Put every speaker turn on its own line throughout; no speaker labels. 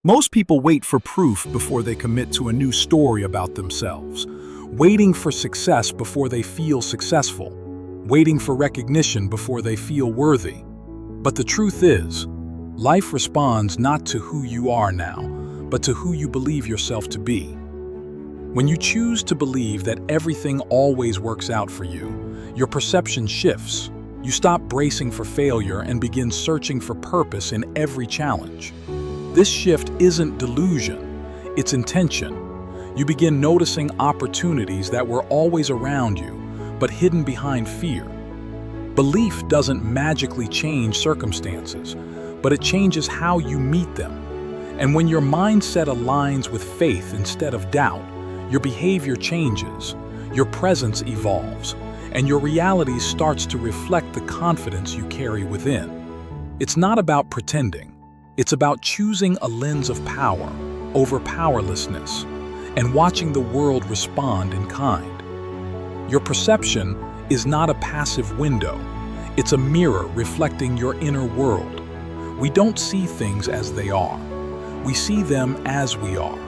Most people wait for proof before they commit to a new story about themselves, waiting for success before they feel successful, waiting for recognition before they feel worthy. But the truth is, life responds not to who you are now, but to who you believe yourself to be. When you choose to believe that everything always works out for you, your perception shifts. You stop bracing for failure and begin searching for purpose in every challenge. This shift isn't delusion, it's intention. You begin noticing opportunities that were always around you, but hidden behind fear. Belief doesn't magically change circumstances, but it changes how you meet them. And when your mindset aligns with faith instead of doubt, your behavior changes, your presence evolves, and your reality starts to reflect the confidence you carry within. It's not about pretending. It's about choosing a lens of power over powerlessness and watching the world respond in kind. Your perception is not a passive window. It's a mirror reflecting your inner world. We don't see things as they are. We see them as we are.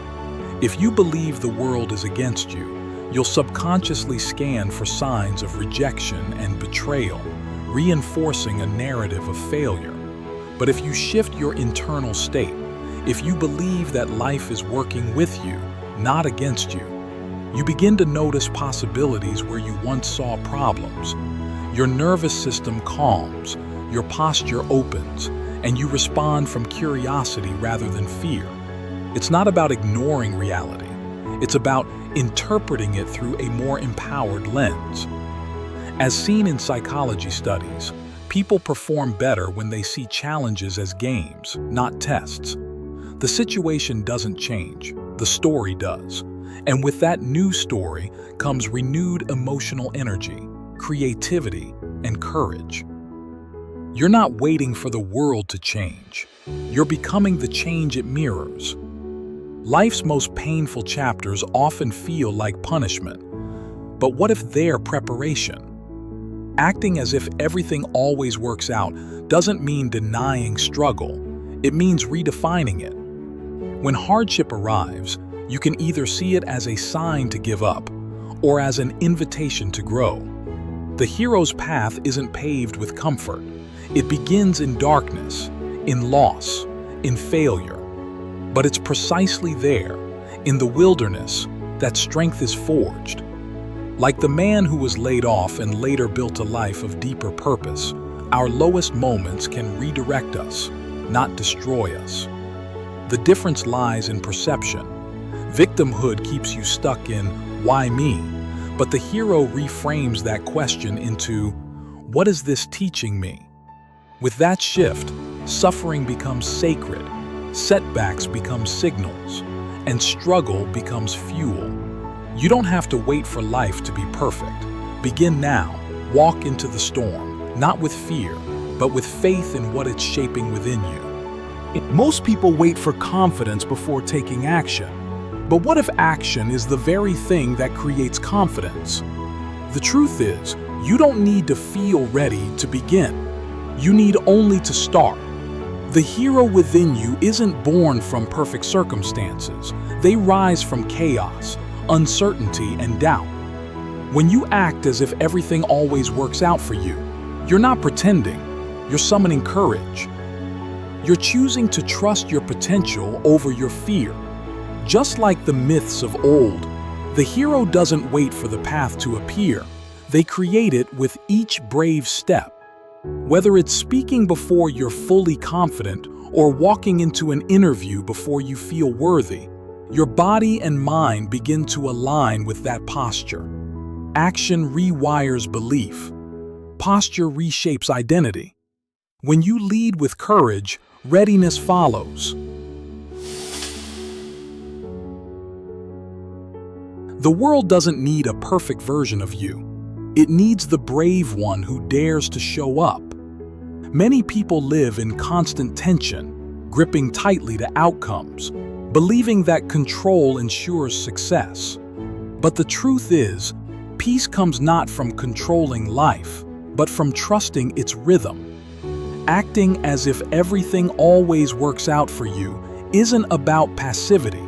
If you believe the world is against you, you'll subconsciously scan for signs of rejection and betrayal, reinforcing a narrative of failure. But if you shift your internal state, if you believe that life is working with you, not against you, you begin to notice possibilities where you once saw problems. Your nervous system calms, your posture opens, and you respond from curiosity rather than fear. It's not about ignoring reality. It's about interpreting it through a more empowered lens. As seen in psychology studies, people perform better when they see challenges as games, not tests. The situation doesn't change, the story does. And with that new story comes renewed emotional energy, creativity, and courage. You're not waiting for the world to change. You're becoming the change it mirrors. Life's most painful chapters often feel like punishment. But what if they're preparation? Acting as if everything always works out doesn't mean denying struggle. It means redefining it. When hardship arrives, you can either see it as a sign to give up or as an invitation to grow. The hero's path isn't paved with comfort. It begins in darkness, in loss, in failure. But it's precisely there, in the wilderness, that strength is forged. Like the man who was laid off and later built a life of deeper purpose, our lowest moments can redirect us, not destroy us. The difference lies in perception. Victimhood keeps you stuck in, "Why me?" But the hero reframes that question into, "What is this teaching me?" With that shift, suffering becomes sacred, setbacks become signals, and struggle becomes fuel. You don't have to wait for life to be perfect. Begin now. Walk into the storm, not with fear, but with faith in what it's shaping within you. Most people wait for confidence before taking action. But what if action is the very thing that creates confidence? The truth is, you don't need to feel ready to begin. You need only to start. The hero within you isn't born from perfect circumstances. They rise from chaos, uncertainty, and doubt. When you act as if everything always works out for you, you're not pretending, you're summoning courage. You're choosing to trust your potential over your fear. Just like the myths of old, the hero doesn't wait for the path to appear. They create it with each brave step. Whether it's speaking before you're fully confident or walking into an interview before you feel worthy, your body and mind begin to align with that posture. Action rewires belief. Posture reshapes identity. When you lead with courage, readiness follows. The world doesn't need a perfect version of you. It needs the brave one who dares to show up. Many people live in constant tension, gripping tightly to outcomes, believing that control ensures success. But the truth is, peace comes not from controlling life, but from trusting its rhythm. Acting as if everything always works out for you isn't about passivity.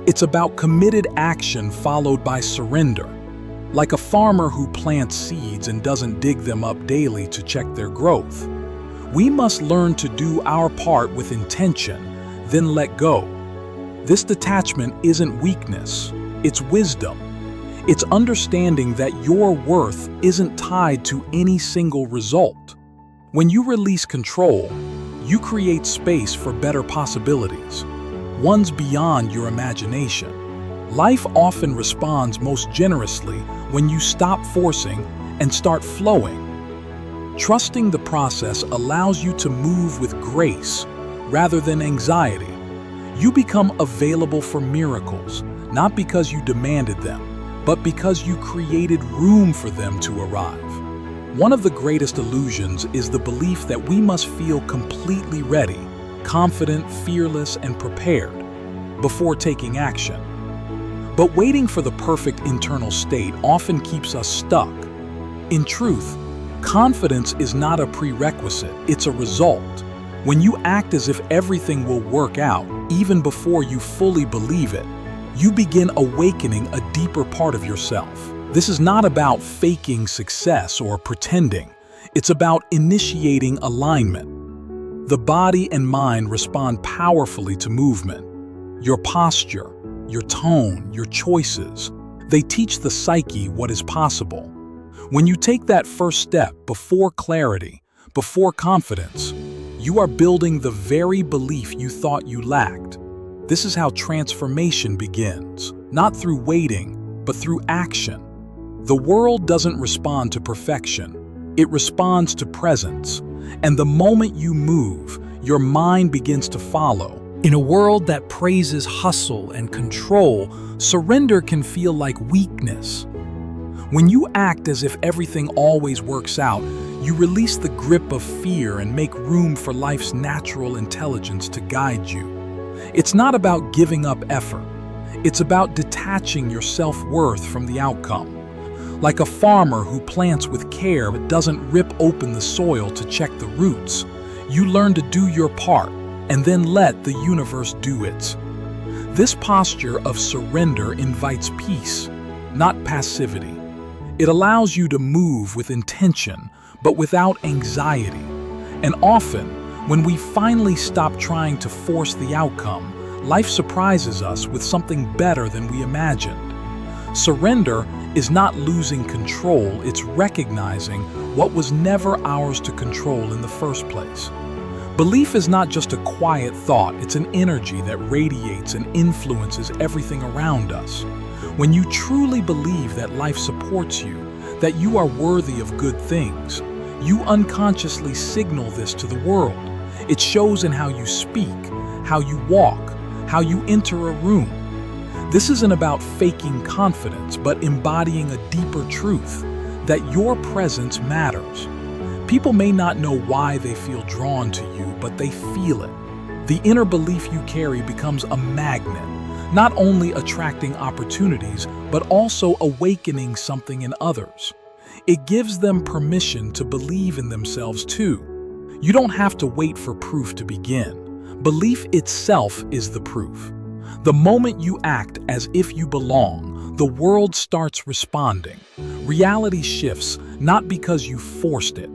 It's about committed action followed by surrender. Like a farmer who plants seeds and doesn't dig them up daily to check their growth. We must learn to do our part with intention, then let go. This detachment isn't weakness, it's wisdom. It's understanding that your worth isn't tied to any single result. When you release control, you create space for better possibilities, ones beyond your imagination. Life often responds most generously when you stop forcing and start flowing. Trusting the process allows you to move with grace rather than anxiety. You become available for miracles, not because you demanded them, but because you created room for them to arrive. One of the greatest illusions is the belief that we must feel completely ready, confident, fearless, and prepared before taking action. But waiting for the perfect internal state often keeps us stuck. In truth, confidence is not a prerequisite, it's a result. When you act as if everything will work out, even before you fully believe it, you begin awakening a deeper part of yourself. This is not about faking success or pretending. It's about initiating alignment. The body and mind respond powerfully to movement. Your posture, your tone, your choices, they teach the psyche what is possible. When you take that first step before clarity, before confidence, you are building the very belief you thought you lacked. This is how transformation begins, not through waiting, but through action. The world doesn't respond to perfection, it responds to presence. And the moment you move, your mind begins to follow. In a world that praises hustle and control, surrender can feel like weakness. When you act as if everything always works out, you release the grip of fear and make room for life's natural intelligence to guide you. It's not about giving up effort. It's about detaching your self-worth from the outcome. Like a farmer who plants with care but doesn't rip open the soil to check the roots, you learn to do your part and then let the universe do its. This posture of surrender invites peace, not passivity. It allows you to move with intention, but without anxiety. And often, when we finally stop trying to force the outcome, life surprises us with something better than we imagined. Surrender is not losing control, it's recognizing what was never ours to control in the first place. Belief is not just a quiet thought, it's an energy that radiates and influences everything around us. When you truly believe that life supports you, that you are worthy of good things, you unconsciously signal this to the world. It shows in how you speak, how you walk, how you enter a room. This isn't about faking confidence, but embodying a deeper truth, that your presence matters. People may not know why they feel drawn to you, but they feel it. The inner belief you carry becomes a magnet, not only attracting opportunities, but also awakening something in others. It gives them permission to believe in themselves too. You don't have to wait for proof to begin. Belief itself is the proof. The moment you act as if you belong, the world starts responding. Reality shifts not because you forced it,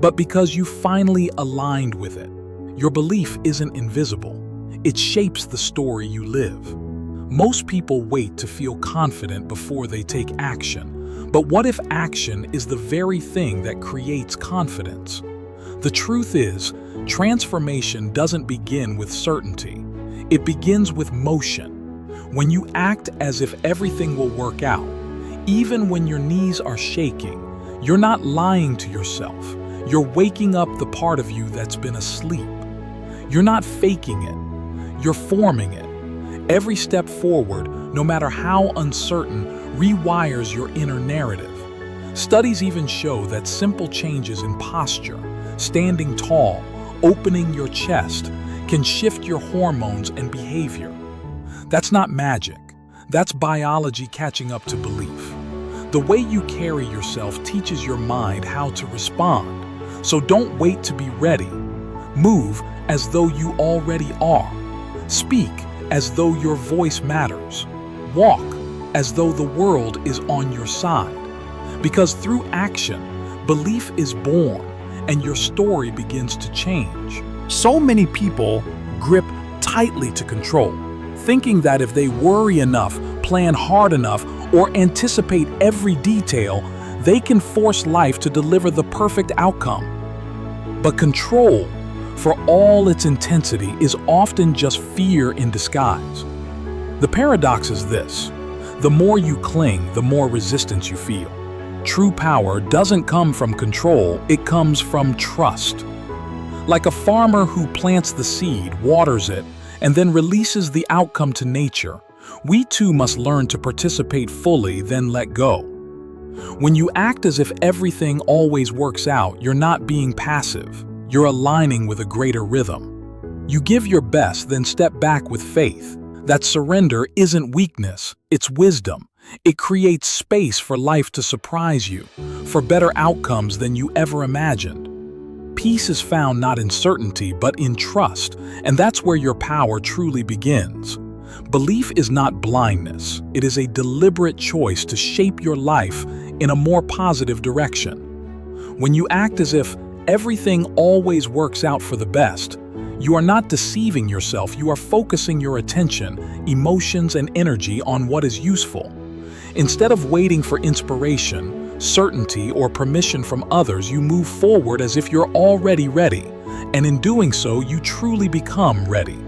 but because you finally aligned with it. Your belief isn't invisible. It shapes the story you live. Most people wait to feel confident before they take action. But what if action is the very thing that creates confidence? The truth is, transformation doesn't begin with certainty. It begins with motion. When you act as if everything will work out, even when your knees are shaking, you're not lying to yourself. You're waking up the part of you that's been asleep. You're not faking it. You're forming it. Every step forward, no matter how uncertain, rewires your inner narrative. Studies even show that simple changes in posture, standing tall, opening your chest, can shift your hormones and behavior. That's not magic. That's biology catching up to belief. The way you carry yourself teaches your mind how to respond. So don't wait to be ready. Move as though you already are. Speak as though your voice matters. Walk as though the world is on your side. Because through action, belief is born and your story begins to change. So many people grip tightly to control, thinking that if they worry enough, plan hard enough, or anticipate every detail, they can force life to deliver the perfect outcome. But control, for all its intensity, is often just fear in disguise. The paradox is this: the more you cling, the more resistance you feel. True power doesn't come from control, it comes from trust. Like a farmer who plants the seed, waters it, and then releases the outcome to nature, we too must learn to participate fully, then let go. When you act as if everything always works out, you're not being passive. You're aligning with a greater rhythm. You give your best, then step back with faith. That surrender isn't weakness, it's wisdom. It creates space for life to surprise you, for better outcomes than you ever imagined. Peace is found not in certainty, but in trust, and that's where your power truly begins. Belief is not blindness. It is a deliberate choice to shape your life in a more positive direction. When you act as if everything always works out for the best, you are not deceiving yourself, you are focusing your attention, emotions, and energy on what is useful. Instead of waiting for inspiration, certainty, or permission from others, you move forward as if you're already ready, and in doing so, you truly become ready.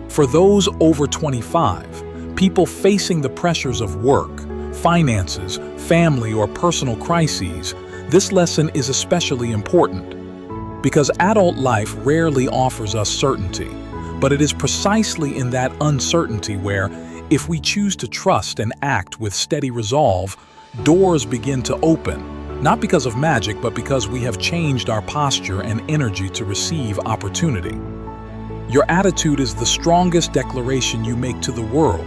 For those over 25, people facing the pressures of work, finances, family, or personal crises, this lesson is especially important. Because adult life rarely offers us certainty, but it is precisely in that uncertainty where, if we choose to trust and act with steady resolve, doors begin to open, not because of magic, but because we have changed our posture and energy to receive opportunity. Your attitude is the strongest declaration you make to the world.